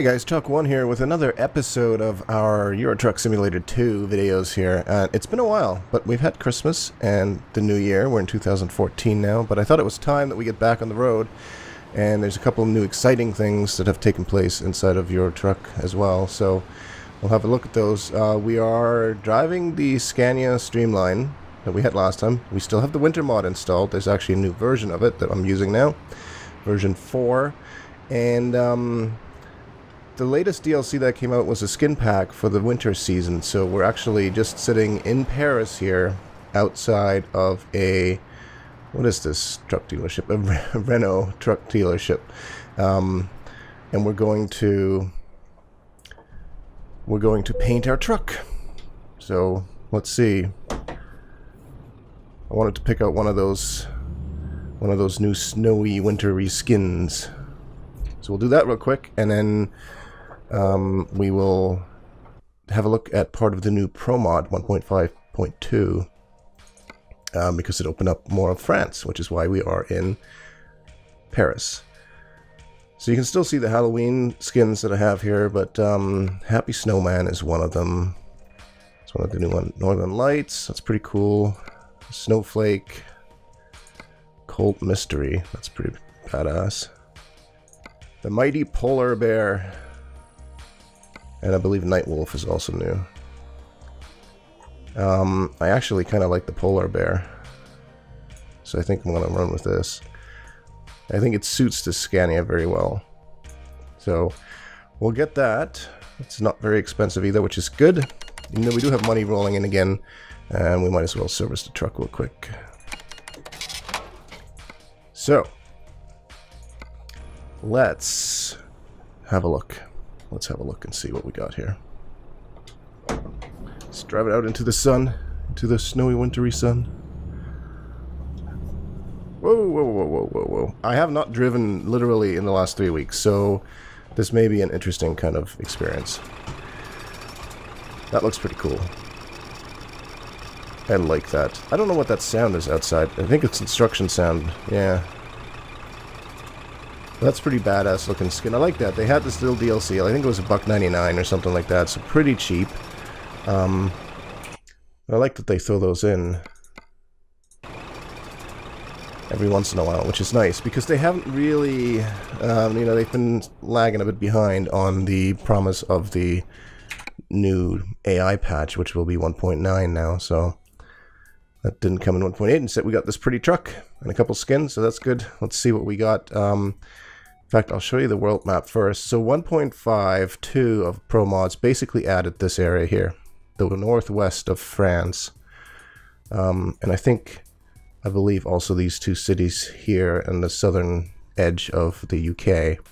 guys, ChalkOne here with another episode of our Euro Truck Simulator 2 videos here. It's been a while, but we've had Christmas and the New Year. We're in 2014 now, but I thought it was time that we get back on the road. And there's a couple of new exciting things that have taken place inside of Euro Truck as well, so we'll have a look at those. We are driving the Scania Streamline that we had last time. We still have the winter mod installed. There's actually a new version of it that I'm using now, version 4. And the latest DLC that came out was a skin pack for the winter season, so we're actually just sitting in Paris here outside of a, what is this truck dealership? A Renault truck dealership. And we're going to paint our truck. So let's see. I wanted to pick out one of those new snowy wintry skins. So we'll do that real quick, and then we will have a look at part of the new Pro Mod 1.5.2 because it opened up more of France, which is why we are in Paris. So you can still see the Halloween skins that I have here, but Happy Snowman is one of them. It's one of the new one. Northern Lights, that's pretty cool. Snowflake. Cold Mystery, that's pretty badass. The Mighty Polar Bear. And I believe Night Wolf is also new. I actually kind of like the Polar Bear. So I think I'm going to run with this. I think it suits the Scania very well. So we'll get that. It's not very expensive either, which is good. Even though we do have money rolling in again. And we might as well service the truck real quick. So let's have a look. Let's have a look and see what we got here. Let's drive it out into the sun, into the snowy, wintry sun. Whoa, whoa, whoa, whoa, whoa, whoa. I have not driven literally in the last 3 weeks, so this may be an interesting kind of experience. That looks pretty cool. I like that. I don't know what that sound is outside. I think it's instruction sound. Yeah. That's pretty badass looking skin. I like that. They had this little DLC. I think it was $1.99 or something like that, so pretty cheap. I like that they throw those in every once in a while, which is nice, because they haven't really, you know, they've been lagging a bit behind on the promise of the new AI patch, which will be 1.9 now, so that didn't come in 1.8. Instead, we got this pretty truck and a couple skins, so that's good. Let's see what we got. In fact, I'll show you the world map first. So 1.5.2 of Pro Mods basically added this area here, the northwest of France. And I believe also these two cities here and the southern edge of the UK.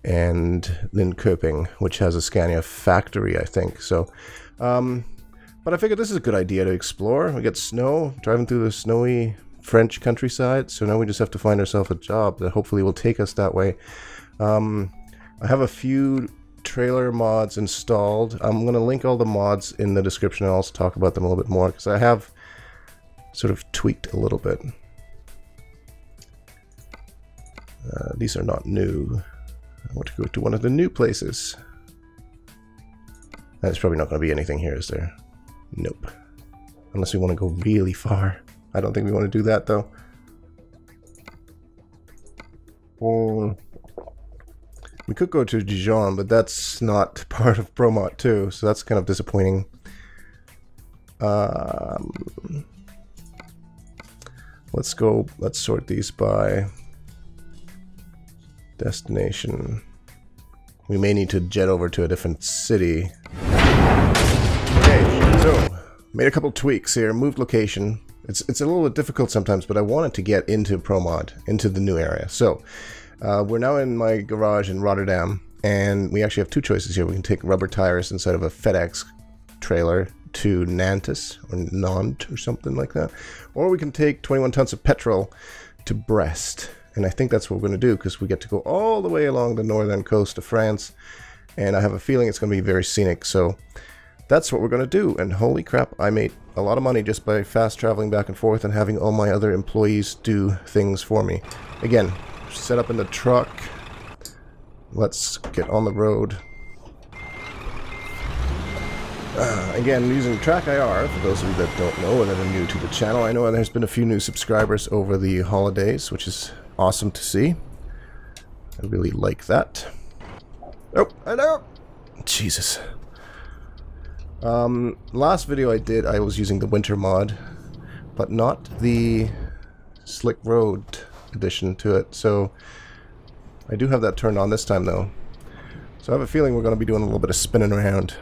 And Linköping, which has a Scania factory, I think. So, but I figured this is a good idea to explore. We got snow, driving through the snowy French countryside, so now we just have to find ourselves a job that hopefully will take us that way. I have a few trailer mods installed. I'm going to link all the mods in the description and also talk about them a little bit more, because I have sort of tweaked a little bit. These are not new. I want to go to one of the new places. There's probably not going to be anything here, is there? Nope. Unless we want to go really far. I don't think we want to do that, though. We could go to Dijon, but that's not part of Pro Mod 2, so that's kind of disappointing. Let's sort these by destination. We may need to jet over to a different city. Okay, so made a couple tweaks here. Moved location. It's a little bit difficult sometimes, but I wanted to get into Pro Mod, into the new area. So we're now in my garage in Rotterdam, and we actually have two choices here. We can take rubber tires inside of a FedEx trailer to Nantes or Nantes or something like that, or we can take 21 tons of petrol to Brest. And I think that's what we're going to do, because we get to go all the way along the northern coast of France, and I have a feeling it's going to be very scenic. So that's what we're going to do. And holy crap, I made a lot of money just by fast traveling back and forth and having all my other employees do things for me. Again, set up in the truck, let's get on the road. Again, using TrackIR, for those of you that don't know or that are new to the channel. I know there's been a few new subscribers over the holidays, which is awesome to see. I really like that. Oh, hello! Jesus. Last video I did, I was using the winter mod, but not the slick road addition to it, so I do have that turned on this time though. So I have a feeling we're going to be doing a little bit of spinning around.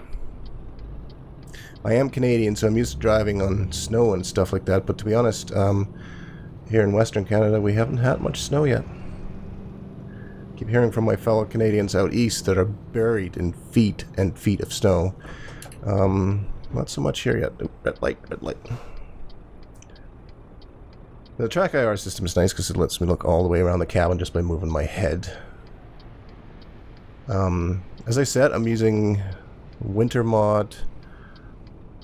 I am Canadian, so I'm used to driving on snow and stuff like that, but to be honest, here in Western Canada we haven't had much snow yet. Keep hearing from my fellow Canadians out east that are buried in feet and feet of snow. Not so much here yet. Oh, red light, red light. The TrackIR system is nice because it lets me look all the way around the cabin just by moving my head. As I said, I'm using Winter Mod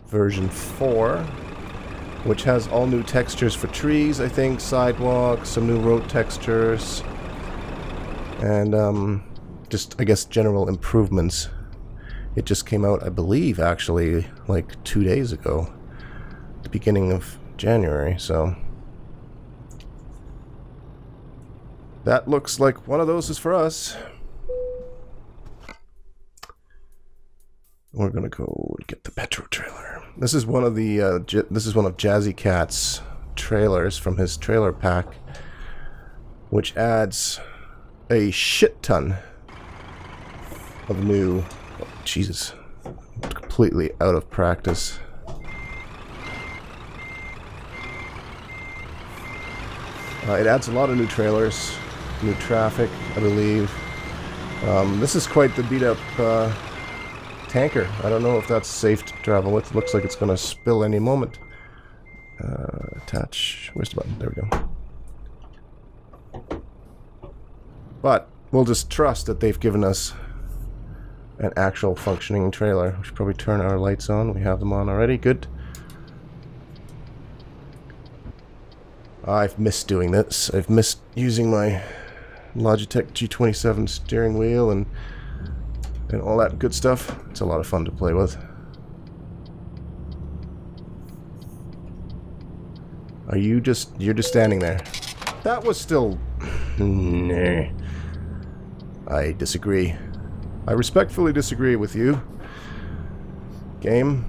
version 4, which has all new textures for trees, I think, sidewalks, some new road textures, and just, I guess, general improvements. It just came out, I believe, actually, like 2 days ago, the beginning of January, so that looks like one of those is for us. We're gonna go get the Petro trailer. This is one of the this is one of Jazzy Cat's trailers from his trailer pack, which adds a shit ton of new. Oh, Jesus, I'm completely out of practice. It adds a lot of new trailers, new traffic, I believe. This is quite the beat up tanker. I don't know if that's safe to travel with. Looks like it's going to spill any moment. Attach. Where's the button? There we go. But we'll just trust that they've given us an actual functioning trailer. We should probably turn our lights on. We have them on already. Good. I've missed doing this. I've missed using my Logitech G27 steering wheel and all that good stuff. It's a lot of fun to play with. Are you just... you're just standing there. That was still... nah. I disagree. I respectfully disagree with you. Game.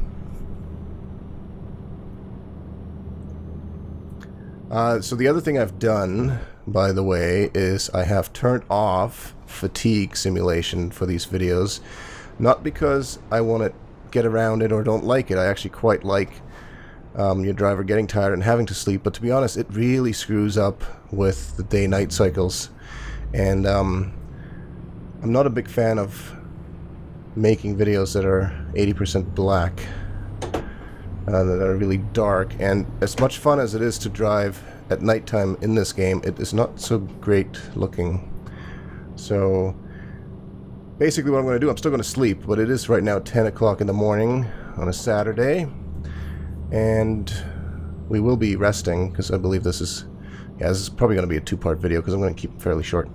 So the other thing I've done, by the way, is I have turned off fatigue simulation for these videos. Not because I want to get around it or don't like it. I actually quite like your driver getting tired and having to sleep, but to be honest, it really screws up with the day-night cycles. And I'm not a big fan of making videos that are 80% black, that are really dark. And as much fun as it is to drive at nighttime in this game, it is not so great looking. So basically what I'm going to do, I'm still going to sleep, but it is right now 10 o'clock in the morning on a Saturday, and we will be resting because I believe this is, yeah, this is probably going to be a two-part video because I'm going to keep it fairly short.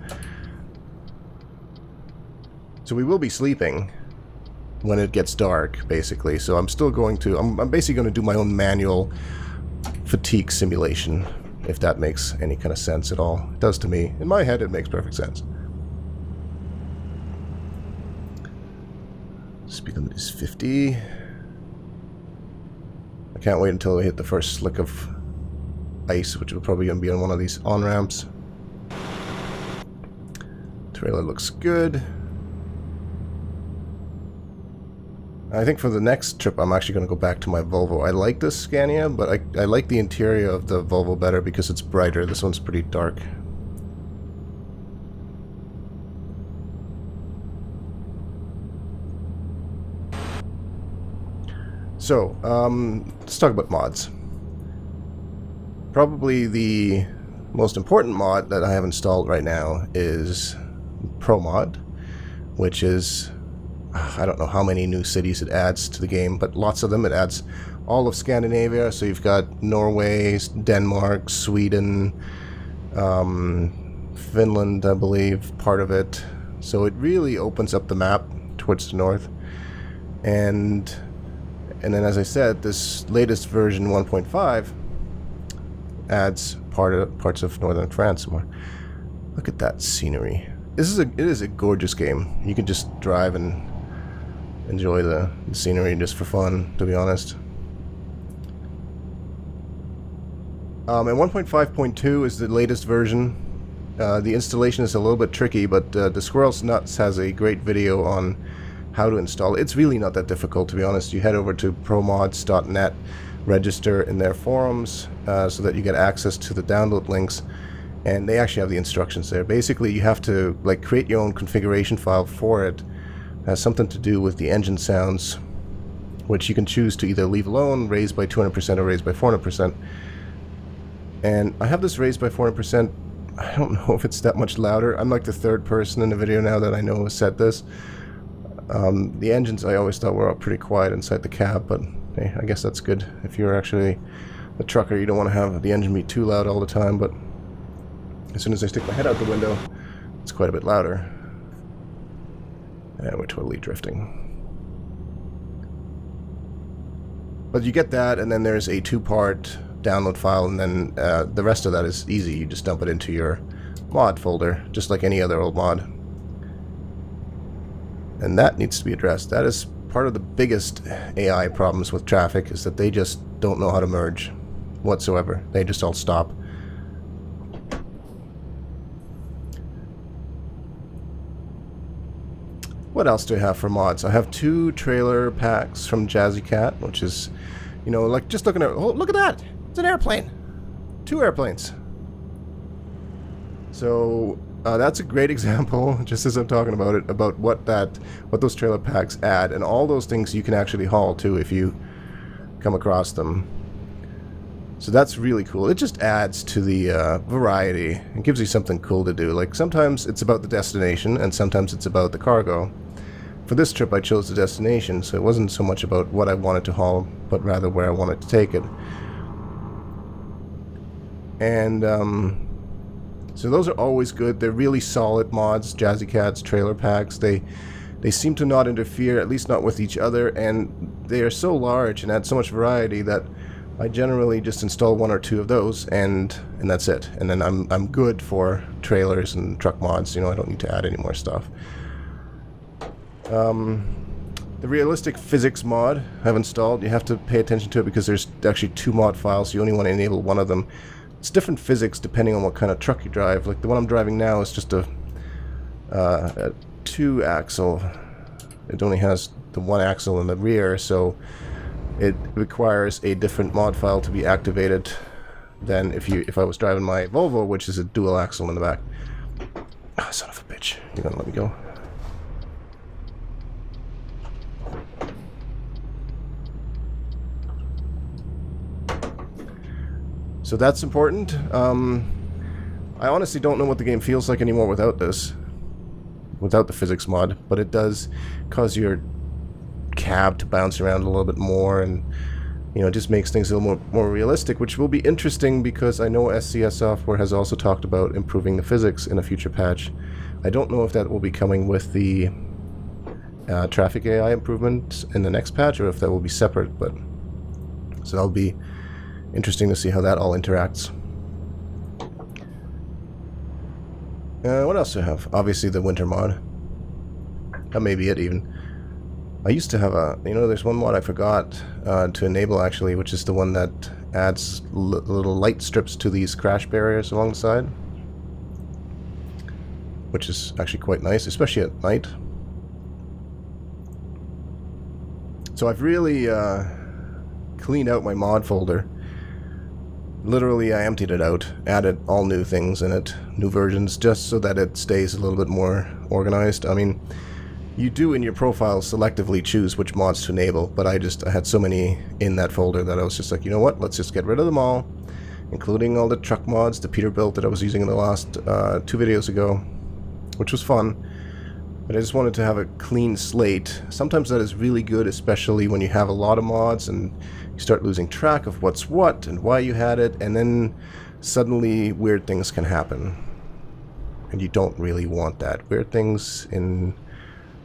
So we will be sleeping when it gets dark, basically. So I'm still going to, I'm basically going to do my own manual fatigue simulation, if that makes any kind of sense at all. It does to me. In my head, it makes perfect sense. Speed limit is 50. I can't wait until we hit the first slick of ice, which will probably going to be on one of these on-ramps. Trailer looks good. I think for the next trip I'm actually going to go back to my Volvo. I like this Scania, but I like the interior of the Volvo better because it's brighter. This one's pretty dark. So, let's talk about mods. Probably the most important mod that I have installed right now is Pro Mod, which is, I don't know how many new cities it adds to the game, but lots of them. It adds all of Scandinavia, so you've got Norway, Denmark, Sweden, Finland, I believe, part of it, So it really opens up the map towards the north. And then, as I said, this latest version 1.5 adds parts of northern France more. Look at that scenery. It is a gorgeous game. You can just drive and enjoy the scenery just for fun, to be honest. And 1.5.2 is the latest version. The installation is a little bit tricky, but the Squirrel's Nuts has a great video on how to install it. It's really not that difficult, to be honest. You head over to promods.net, register in their forums so that you get access to the download links, and they actually have the instructions there. Basically, you have to like create your own configuration file for it. It has something to do with the engine sounds, which you can choose to either leave alone, raise by 200% or raise by 400%. And I have this raised by 400%. I don't know if it's that much louder. I'm like the third person in the video now that I know has said this. The engines I always thought were all pretty quiet inside the cab, but hey, I guess that's good. If you're actually a trucker, you don't want to have the engine be too loud all the time, but as soon as I stick my head out the window, it's quite a bit louder. And we're totally drifting. But you get that, and then there's a 2-part download file, and then the rest of that is easy. You just dump it into your mod folder, just like any other old mod. And that needs to be addressed. That is part of the biggest AI problems with traffic, is that they just don't know how to merge whatsoever. They just all stop. What else do I have for mods? I have 2 trailer packs from Jazzy Cat, which is, you know, like just looking at, oh, look at that! It's an airplane! 2 airplanes! So, that's a great example, just as I'm talking about it, about what those trailer packs add, and all those things you can actually haul too if you come across them. So that's really cool. It just adds to the variety. It gives you something cool to do. Like sometimes it's about the destination, and sometimes it's about the cargo. For this trip I chose the destination, so it wasn't so much about what I wanted to haul, but rather where I wanted to take it. And so those are always good. They're really solid mods, Jazzy Cat's trailer packs. They seem to not interfere, at least not with each other, and they are so large and add so much variety that I generally just install 1 or 2 of those, and that's it. And then I'm good for trailers and truck mods. You know, I don't need to add any more stuff. The realistic physics mod I've installed. You have to pay attention to it because there's actually 2 mod files. You only want to enable one of them. It's different physics depending on what kind of truck you drive. Like the one I'm driving now is just a 2-axle. It only has the 1 axle in the rear, so it requires a different mod file to be activated than if I was driving my Volvo, which is a dual axle in the back. Ah, son of a bitch. You're gonna let me go. So that's important. I honestly don't know what the game feels like anymore without this. Without the physics mod. But it does cause your cab to bounce around a little bit more, and you know, it just makes things a little more realistic, which will be interesting because I know SCS Software has also talked about improving the physics in a future patch. I don't know if that will be coming with the traffic AI improvement in the next patch, or if that will be separate, but so that'll be interesting to see how that all interacts. What else do I have? Obviously the winter mod. That may be it even. I used to have a, you know, there's one mod I forgot to enable actually, which is the one that adds little light strips to these crash barriers along the side. Which is actually quite nice, especially at night. So I've really cleaned out my mod folder. Literally, I emptied it out, added all new things in it, new versions, just so that it stays a little bit more organized. I mean, you do in your profile selectively choose which mods to enable, but I had so many in that folder that I was just like, you know what, let's just get rid of them all, including all the truck mods, the Peterbilt that I was using in the last 2 videos ago, which was fun. But I just wanted to have a clean slate. Sometimes that is really good, especially when you have a lot of mods and you start losing track of what's what and why you had it, and then suddenly weird things can happen. And you don't really want that. Weird things in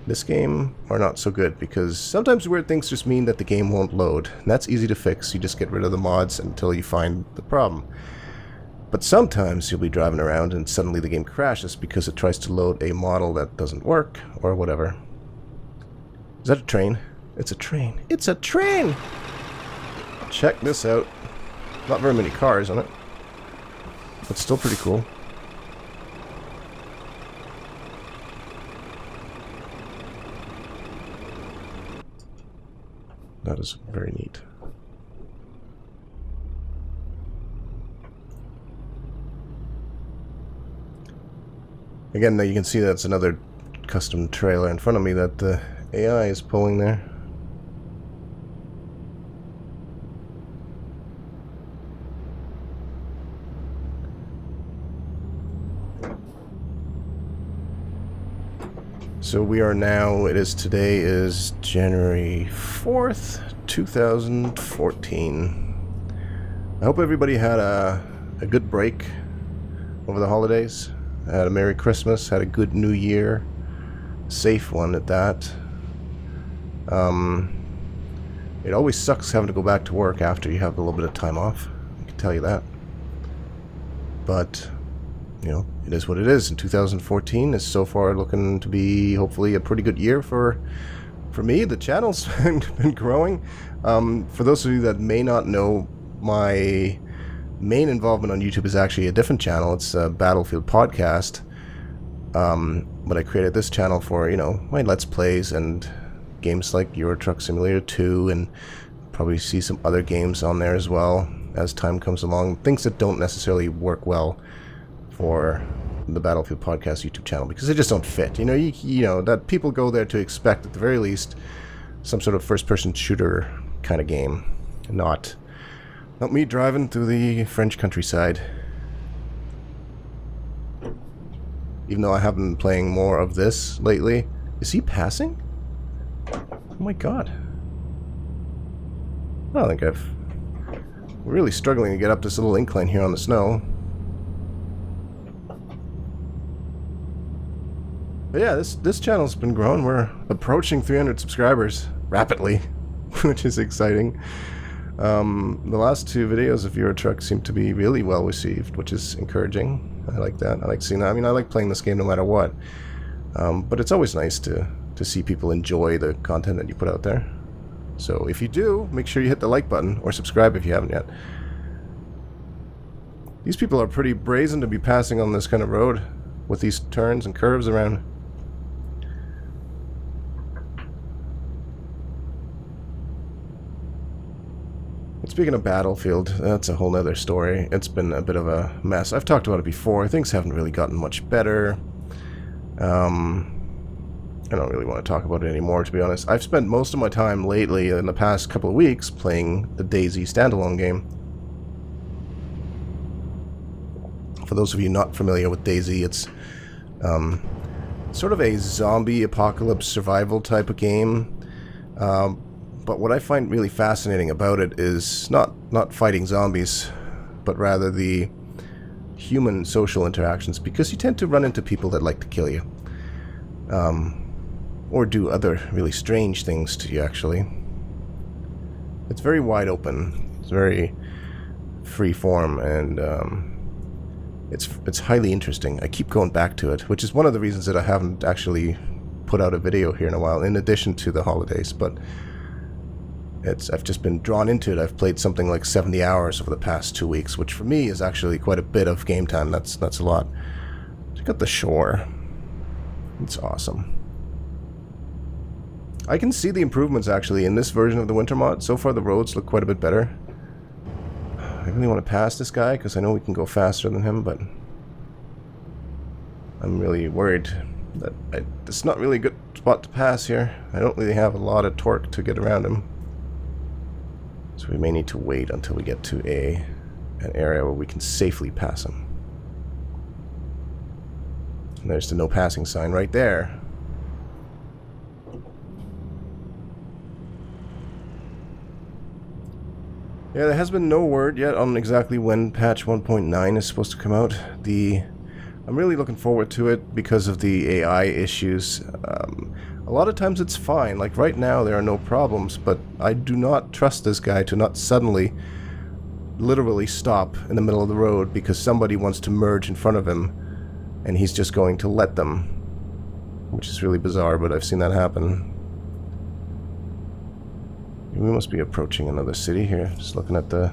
this game are not so good, because sometimes weird things just mean that the game won't load. And that's easy to fix. You just get rid of the mods until you find the problem. But sometimes you'll be driving around and suddenly the game crashes because it tries to load a model that doesn't work, or whatever. Is that a train? It's a train. It's a train! Check this out. Not very many cars on it, but still pretty cool. That is very neat. Again, now you can see that's another custom trailer in front of me that the AI is pulling there. So we are now, today is January 4th, 2014. I hope everybody had a good break over the holidays. Had a Merry Christmas, had a good New Year. Safe one at that. It always sucks having to go back to work after you have a little bit of time off. I can tell you that. But, you know, it is what it is. And 2014 is so far looking to be hopefully a pretty good year for me. The channel's been growing. For those of you that may not know, my main involvement on YouTube is actually a different channel. It's a Battlefield podcast. But I created this channel for, you know, my Let's Plays and games like Euro Truck Simulator 2, and probably see some other games on there as well as time comes along. Things that don't necessarily work well for the Battlefield podcast YouTube channel because they just don't fit. You know, you know that people go there to expect at the very least some sort of first-person shooter kind of game, not me driving through the French countryside. Even though I have been playing more of this lately. Is he passing? Oh my god. I don't think we're really struggling to get up this little incline here on the snow. But yeah, this channel's been growing. We're approaching 300 subscribers rapidly, which is exciting. The last two videos of Euro Truck seem to be really well received, which is encouraging. I like that. I like seeing that. I mean, I like playing this game no matter what. But it's always nice to see people enjoy the content that you put out there. So if you do, make sure you hit the like button or subscribe if you haven't yet. These people are pretty brazen to be passing on this kind of road with these turns and curves around. Speaking of Battlefield, that's a whole nother story. It's been a bit of a mess. I've talked about it before. Things haven't really gotten much better. I don't really want to talk about it anymore, to be honest. I've spent most of my time lately, in the past couple of weeks, playing the DayZ standalone game. For those of you not familiar with DayZ, it's sort of a zombie apocalypse survival type of game. But what I find really fascinating about it is not fighting zombies, but rather the human social interactions, because you tend to run into people that like to kill you. Or do other really strange things to you, actually. It's very wide open. It's very free form, and it's highly interesting. I keep going back to it, which is one of the reasons that I haven't actually put out a video here in a while, in addition to the holidays, but I've just been drawn into it. I've played something like 70 hours over the past 2 weeks, which for me is actually quite a bit of game time. That's a lot. Check out the shore. It's awesome. I can see the improvements actually in this version of the winter mod. So far the roads look quite a bit better. I really want to pass this guy because I know we can go faster than him, but I'm really worried that it's not really a good spot to pass here. I don't really have a lot of torque to get around him. So we may need to wait until we get to an area where we can safely pass him. And there's the no passing sign right there. Yeah, there has been no word yet on exactly when patch 1.9 is supposed to come out. The I'm really looking forward to it because of the AI issues. A lot of times it's fine, like right now there are no problems, but I do not trust this guy to not suddenly literally stop in the middle of the road because somebody wants to merge in front of him and he's just going to let them, which is really bizarre, but I've seen that happen. We must be approaching another city here, just looking at the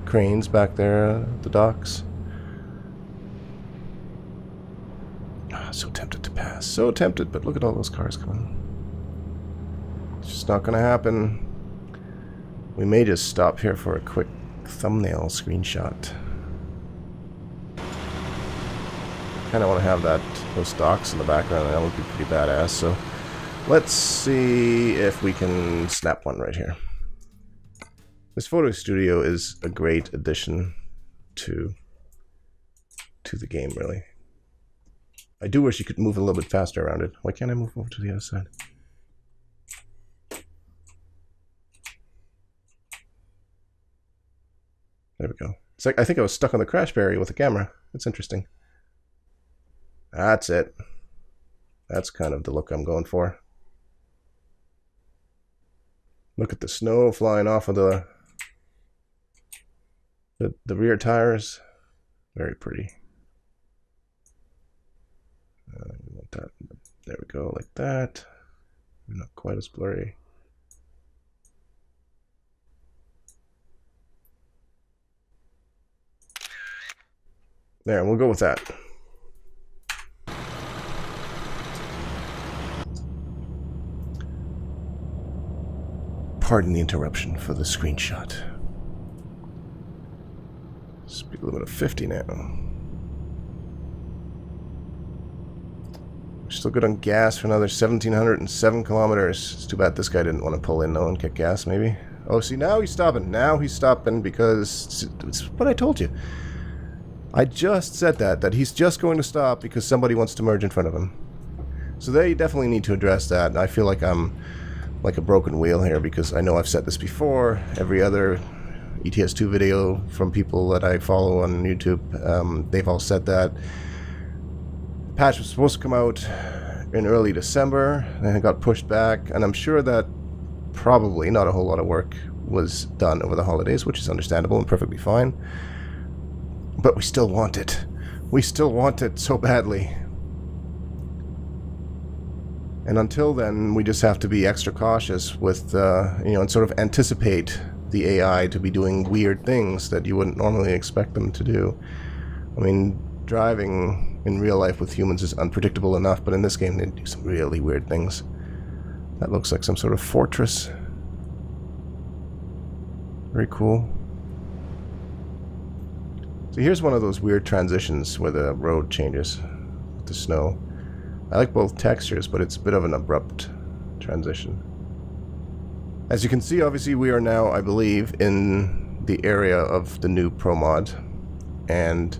cranes back there at the docks. So tempted to pass. So tempted, but look at all those cars coming. It's just not gonna happen. We may just stop here for a quick thumbnail screenshot. Kind of want to have those docks in the background. That would be pretty badass. So let's see if we can snap one right here. This photo studio is a great addition to the game, really. I do wish you could move a little bit faster around it. Why can't I move over to the other side? There we go. It's like I think I was stuck on the crash barrier with the camera. That's interesting. That's it. That's kind of the look I'm going for. Look at the snow flying off of the rear tires. Very pretty. We want that. There we go, like that. Not quite as blurry. There, we'll go with that. Pardon the interruption for the screenshot. Speed limit of 50 now. We're still good on gas for another 1,707 kilometers. It's too bad this guy didn't want to pull in though and get gas, maybe. Oh, see, now he's stopping. Now he's stopping because it's what I told you. I just said that he's just going to stop because somebody wants to merge in front of him. So they definitely need to address that. And I feel like I'm like a broken wheel here because I know I've said this before. Every other ETS 2 video from people that I follow on YouTube, they've all said that. The patch was supposed to come out in early December, and it got pushed back, and I'm sure that probably not a whole lot of work was done over the holidays, which is understandable and perfectly fine. But we still want it. We still want it so badly. And until then, we just have to be extra cautious with, you know, and sort of anticipate the AI to be doing weird things that you wouldn't normally expect them to do. I mean, driving in real life with humans is unpredictable enough, but in this game they do some really weird things. That looks like some sort of fortress. Very cool. So here's one of those weird transitions where the road changes with the snow. I like both textures, but it's a bit of an abrupt transition. As you can see, obviously we are now, I believe, in the area of the new Pro mod. And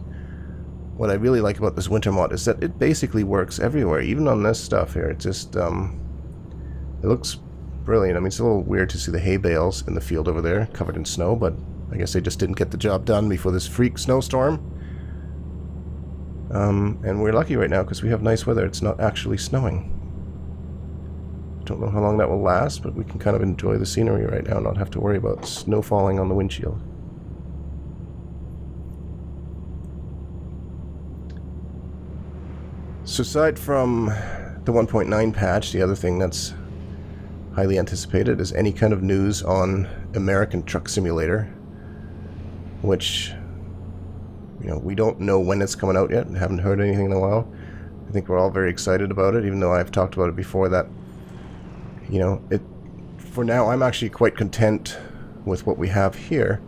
what I really like about this winter mod is that it basically works everywhere, even on this stuff here. It just, it looks brilliant. I mean, it's a little weird to see the hay bales in the field over there covered in snow, but I guess they just didn't get the job done before this freak snowstorm. And we're lucky right now because we have nice weather. It's not actually snowing. Don't know how long that will last, but we can kind of enjoy the scenery right now and not have to worry about snow falling on the windshield. So aside from the 1.9 patch, the other thing that's highly anticipated is any kind of news on American Truck Simulator, which, you know, we don't know when it's coming out yet. Haven't heard anything in a while. I think we're all very excited about it, even though I've talked about it before that, you know, for now I'm actually quite content with what we have here.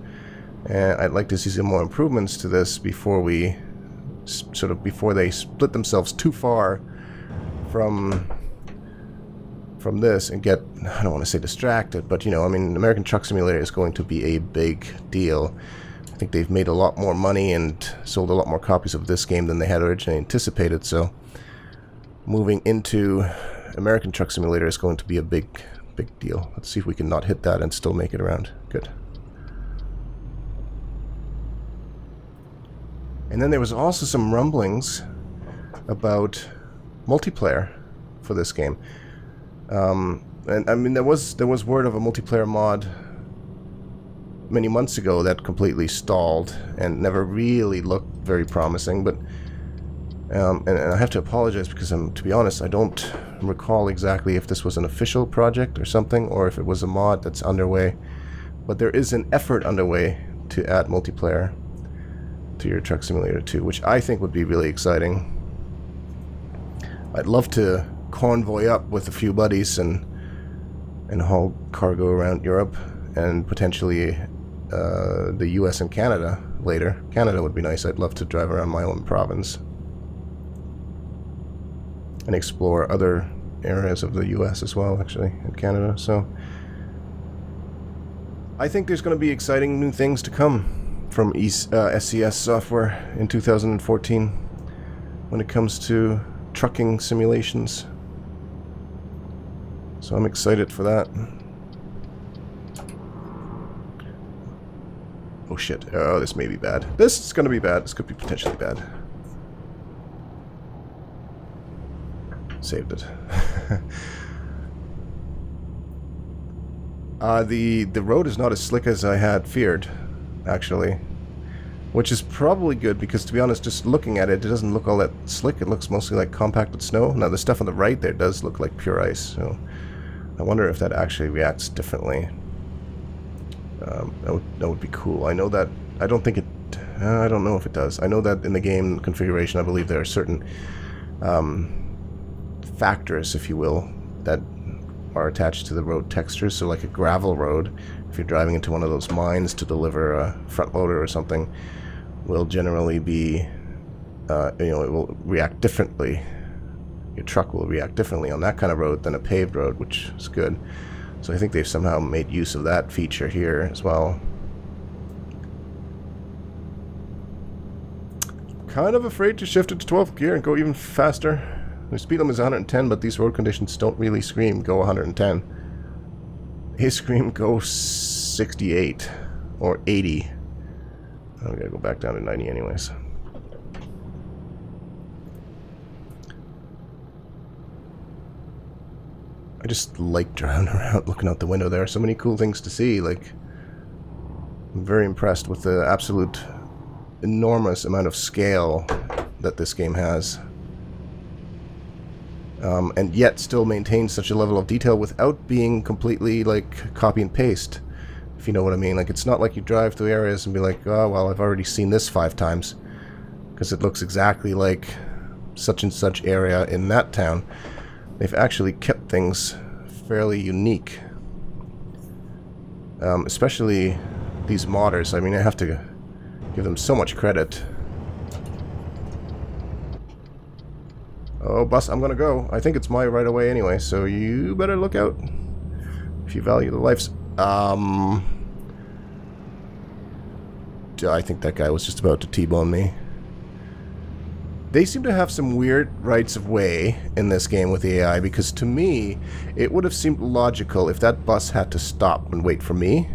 And I'd like to see some more improvements to this before we before they split themselves too far from this and get, I don't want to say distracted, but, you know, I mean, American Truck Simulator is going to be a big deal. I think they've made a lot more money and sold a lot more copies of this game than they had originally anticipated, so moving into American Truck Simulator is going to be a big deal. Let's see if we can not hit that and still make it around. Good. And then there was also some rumblings about multiplayer for this game. And I mean, there was word of a multiplayer mod many months ago that completely stalled and never really looked very promising. But and I have to apologize because to be honest, I don't recall exactly if this was an official project or something, or if it was a mod that's underway. But there is an effort underway to add multiplayer to your Truck Simulator 2, which I think would be really exciting. I'd love to convoy up with a few buddies and haul cargo around Europe and potentially the US and Canada later. Canada would be nice. I'd love to drive around my own province and explore other areas of the US as well, actually, in Canada. So I think there's going to be exciting new things to come from SCS software in 2014 when it comes to trucking simulations. So I'm excited for that. Oh shit. Oh, this may be bad. This is going to be bad. This could be potentially bad. Saved it. The road is not as slick as I had feared, actually. Which is probably good because, to be honest, just looking at it, it doesn't look all that slick. It looks mostly like compacted snow. Now, the stuff on the right there does look like pure ice, so I wonder if that actually reacts differently. That would be cool. I know that... I don't think it... I don't know if it does. I know that in the game configuration, I believe there are certain factors, if you will, that are attached to the road texture. So like a gravel road, if you're driving into one of those mines to deliver a front loader or something, will generally be, you know, it will react differently. Your truck will react differently on that kind of road than a paved road, which is good. So I think they've somehow made use of that feature here as well. Kind of afraid to shift it to 12th gear and go even faster. The speed limit is 110, but these road conditions don't really scream go 110. They scream go 68 or 80. I'm gonna go back down to 90 anyways. I just like driving around looking out the window. There are so many cool things to see. Like, I'm very impressed with the absolute enormous amount of scale that this game has. And yet still maintains such a level of detail without being completely like copy and paste, if you know what I mean. Like, it's not like you drive through areas and be like, oh well, I've already seen this 5 times because it looks exactly like such and such area in that town. They've actually kept things fairly unique, especially these modders. I mean, I have to give them so much credit. Oh, bus, I'm gonna go. I think it's my right of way anyway, so you better look out if you value the lives. I think that guy was just about to T-bone me. They seem to have some weird rights of way in this game with the AI, because to me, it would have seemed logical if that bus had to stop and wait for me.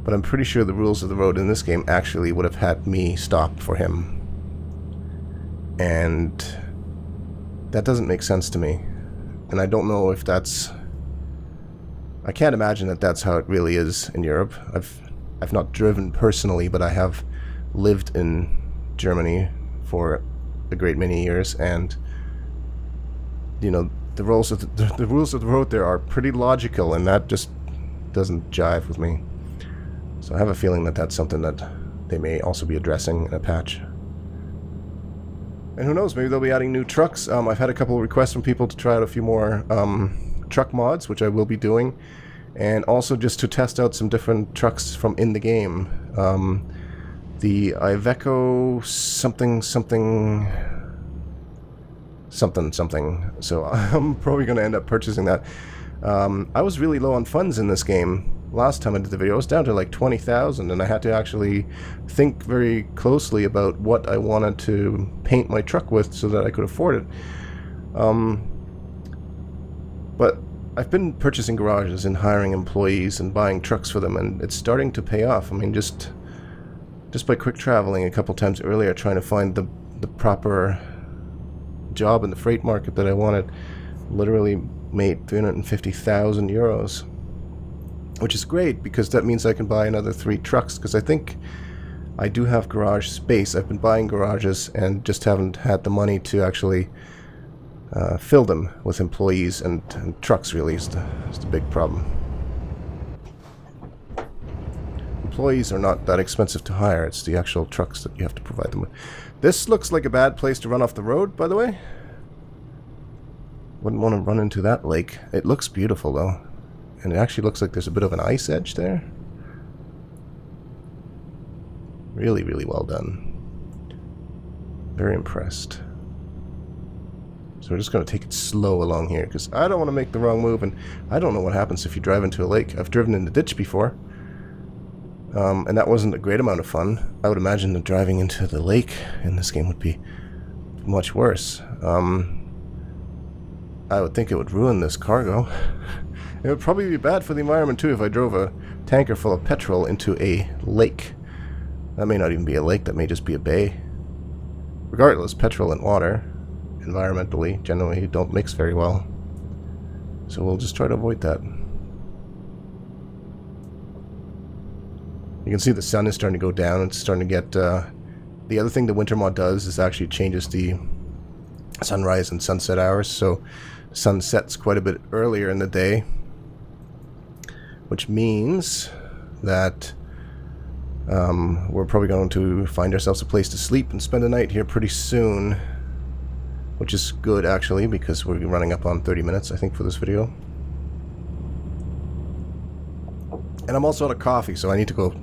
But I'm pretty sure the rules of the road in this game actually would have had me stop for him. And that doesn't make sense to me. And I don't know if that's... I can't imagine that that's how it really is in Europe. I've not driven personally, but I have lived in Germany for a great many years, and you know, the rules of the rules of the road there are pretty logical, and that just doesn't jive with me. So I have a feeling that that's something that they may also be addressing in a patch. And who knows, maybe they'll be adding new trucks. I've had a couple of requests from people to try out a few more truck mods, which I will be doing, and also just to test out some different trucks from in the game. The Iveco something. So I'm probably going to end up purchasing that. I was really low on funds in this game last time I did the video. I was down to like 20,000, and I had to actually think very closely about what I wanted to paint my truck with so that I could afford it. But I've been purchasing garages and hiring employees and buying trucks for them, and it's starting to pay off. I mean, just by quick traveling a couple times earlier, trying to find the proper job in the freight market that I wanted. Literally made 350,000 euros. Which is great, because that means I can buy another 3 trucks, because I think I do have garage space. I've been buying garages and just haven't had the money to actually fill them with employees, and trucks really is the big problem. Employees are not that expensive to hire, it's the actual trucks that you have to provide them with. This looks like a bad place to run off the road, by the way. Wouldn't want to run into that lake. It looks beautiful though. And it actually looks like there's a bit of an ice edge there. Really, really well done. Very impressed. So we're just going to take it slow along here, because I don't want to make the wrong move, and I don't know what happens if you drive into a lake. I've driven in the ditch before. And that wasn't a great amount of fun. I would imagine that driving into the lake in this game would be much worse. I would think it would ruin this cargo. It would probably be bad for the environment too if I drove a tanker full of petrol into a lake. That may not even be a lake, that may just be a bay. Regardless, petrol and water, environmentally, generally don't mix very well. So we'll just try to avoid that. You can see the sun is starting to go down. It's starting to get... the other thing the winter mod does is actually changes the sunrise and sunset hours. So sun sets quite a bit earlier in the day. Which means that we're probably going to find ourselves a place to sleep and spend the night here pretty soon. Which is good, actually, because we're running up on 30 minutes, I think, for this video. And I'm also out of coffee, so I need to go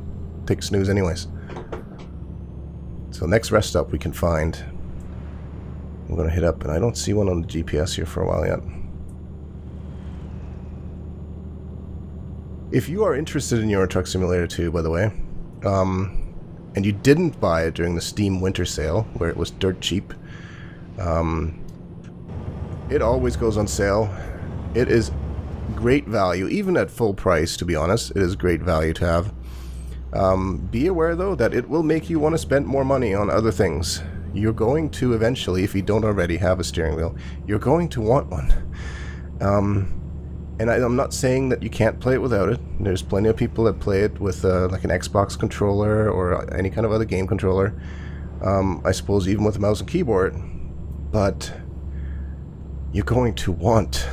take a snooze anyways. So next rest stop we can find, I'm going to hit up, and I don't see one on the GPS here for a while yet. If you are interested in Euro Truck Simulator 2, by the way, and you didn't buy it during the Steam Winter Sale, where it was dirt cheap, it always goes on sale. It is great value, even at full price, to be honest. It is great value to have. Be aware, though, that it will make you want to spend more money on other things. You're going to eventually, if you don't already have a steering wheel, you're going to want one. And I'm not saying that you can't play it without it. There's plenty of people that play it with like an Xbox controller or any kind of other game controller. I suppose even with a mouse and keyboard. But you're going to want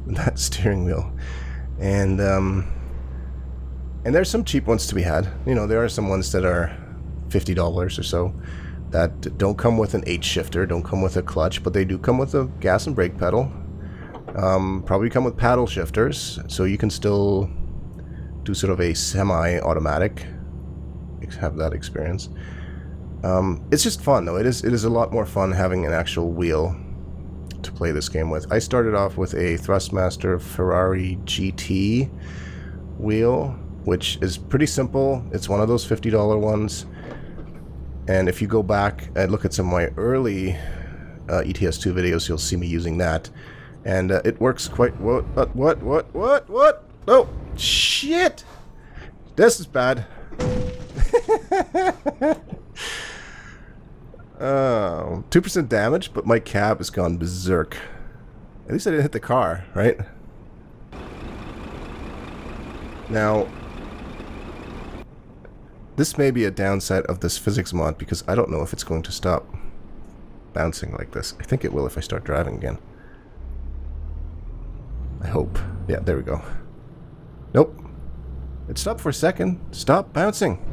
that steering wheel. And there's some cheap ones to be had. You know, there are some ones that are $50 or so that don't come with an H shifter, don't come with a clutch, but they do come with a gas and brake pedal. Probably come with paddle shifters, so you can still do sort of a semi-automatic, have that experience. It's just fun, though. It is a lot more fun having an actual wheel to play this game with. I started off with a Thrustmaster Ferrari GT wheel, which is pretty simple. It's one of those $50 ones. And if you go back and look at some of my early ETS 2 videos, you'll see me using that. And it works quite... What? Oh, shit! This is bad. 2% damage, but my cab has gone berserk. At least I didn't hit the car, right? Now, this may be a downside of this physics mod, because I don't know if it's going to stop bouncing like this. I think it will if I start driving again. I hope. Yeah, there we go. Nope. It stopped for a second. Stop bouncing.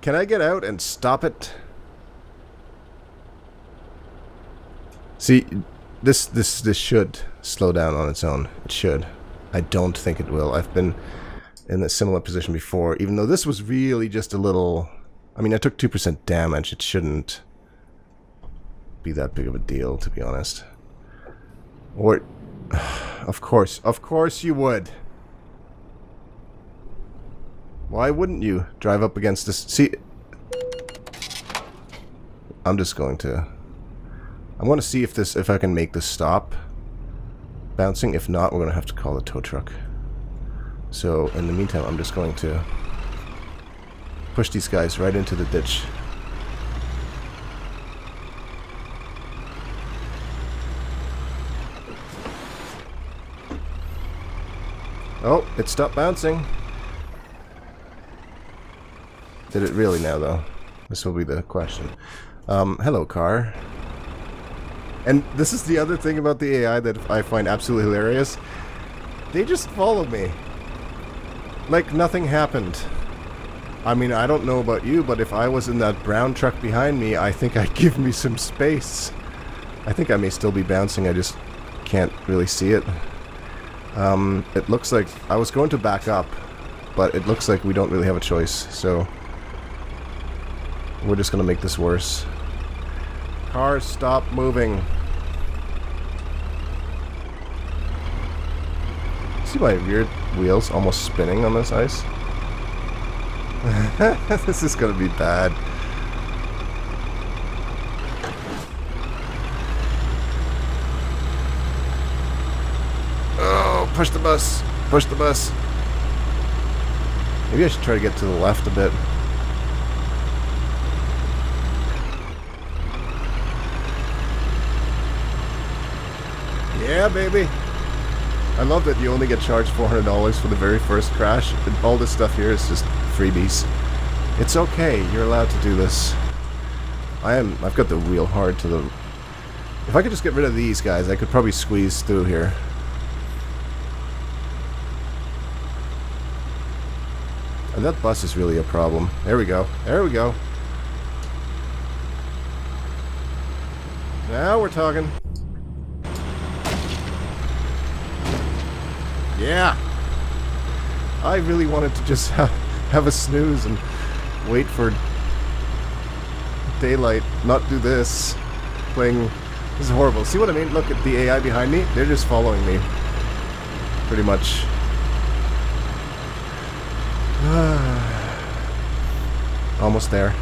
Can I get out and stop it? See, this should slow down on its own. It should. I don't think it will. I've been in a similar position before, even though this was really just a little... I mean, I took 2% damage. It shouldn't be that big of a deal, to be honest. Or... Of course you would. Why wouldn't you drive up against this? See, I'm just going to... I want to see if I can make this stop bouncing. If not, we're going to have to call the tow truck. So in the meantime, I'm just going to push these guys right into the ditch. Oh, it stopped bouncing. Did it really now, though? This will be the question. Hello, car. And this is the other thing about the AI that I find absolutely hilarious. They just follow me. Like nothing happened. I mean, I don't know about you, but if I was in that brown truck behind me, I think I'd give me some space. I think I may still be bouncing, I just can't really see it. It looks like I was going to back up, but it looks like we don't really have a choice, so we're just gonna make this worse. Car, stop moving. See my weird wheels almost spinning on this ice? This is gonna be bad. Oh, push the bus. Push the bus. Maybe I should try to get to the left a bit. Yeah, baby. I love that you only get charged $400 for the very first crash. And all this stuff here is just freebies. It's okay. You're allowed to do this. I've got the wheel hard to the... If I could just get rid of these guys, I could probably squeeze through here. And that bus is really a problem. There we go. There we go. Now we're talking. Yeah! I really wanted to just have a snooze and wait for daylight, not do this. This is horrible. See what I mean? Look at the AI behind me. They're just following me. Pretty much. Almost there.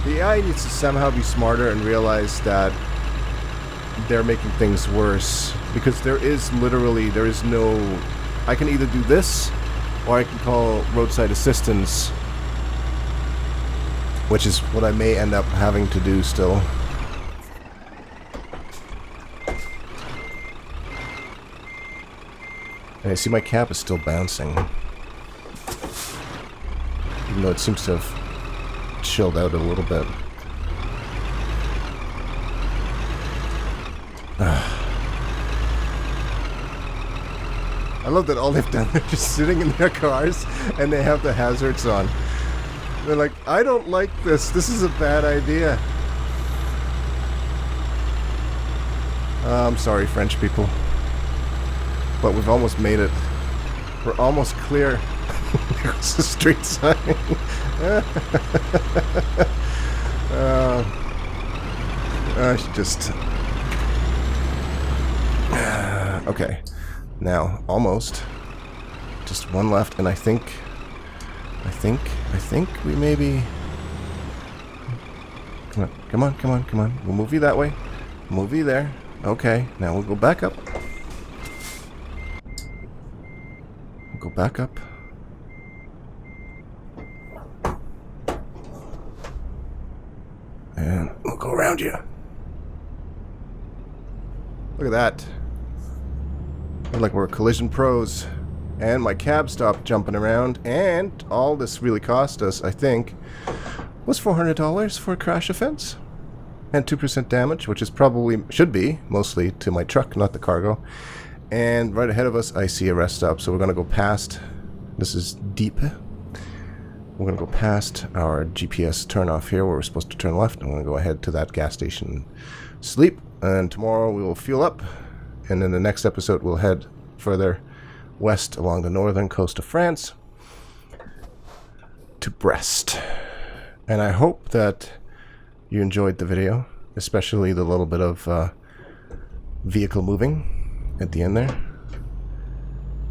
The AI needs to somehow be smarter and realize that they're making things worse, because there is no... I can either do this, or I can call roadside assistance, which is what I may end up having to do still. And I see my cap is still bouncing, even though it seems to have chilled out a little bit. I love that all they've done, they're just sitting in their cars and they have the hazards on. They're like, I don't like this. This is a bad idea. I'm sorry, French people. But we've almost made it. We're almost clear. There goes the street sign. I should just... Okay. Now, almost. Just one left, and I think we maybe... Come on. We'll move you that way. Move you there. Okay, now we'll go back up. Go back up. And we'll go around you. Look at that. Look like we're collision pros. And my cab stopped jumping around. And all this really cost us, I think, was $400 for a crash offense. And 2% damage, which is probably, should be, mostly to my truck, not the cargo. And right ahead of us, I see a rest stop. So we're going to go past, this is deep. We're going to go past our GPS turnoff here where we're supposed to turn left. I'm going to go ahead to that gas station, sleep. And tomorrow we will fuel up. And in the next episode, we'll head further west along the northern coast of France to Brest. And I hope that you enjoyed the video, especially the little bit of vehicle moving at the end there.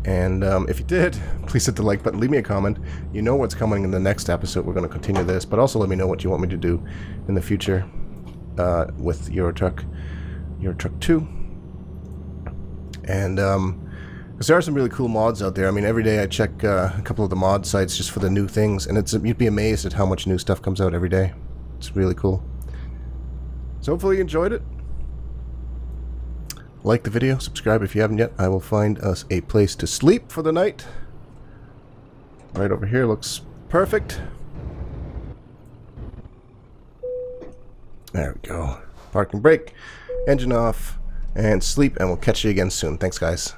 And if you did, please hit the like button, leave me a comment. You know what's coming in the next episode. We're going to continue this, but also let me know what you want me to do in the future with Euro Truck 2. And Because there are some really cool mods out there. I mean, every day I check a couple of the mod sites just for the new things, and you'd be amazed at how much new stuff comes out every day. It's really cool. So hopefully you enjoyed it. Like the video, subscribe if you haven't yet. I will find us a place to sleep for the night. Right over here looks perfect. There we go. Park and brake, engine off, and sleep, and we'll catch you again soon. Thanks, guys.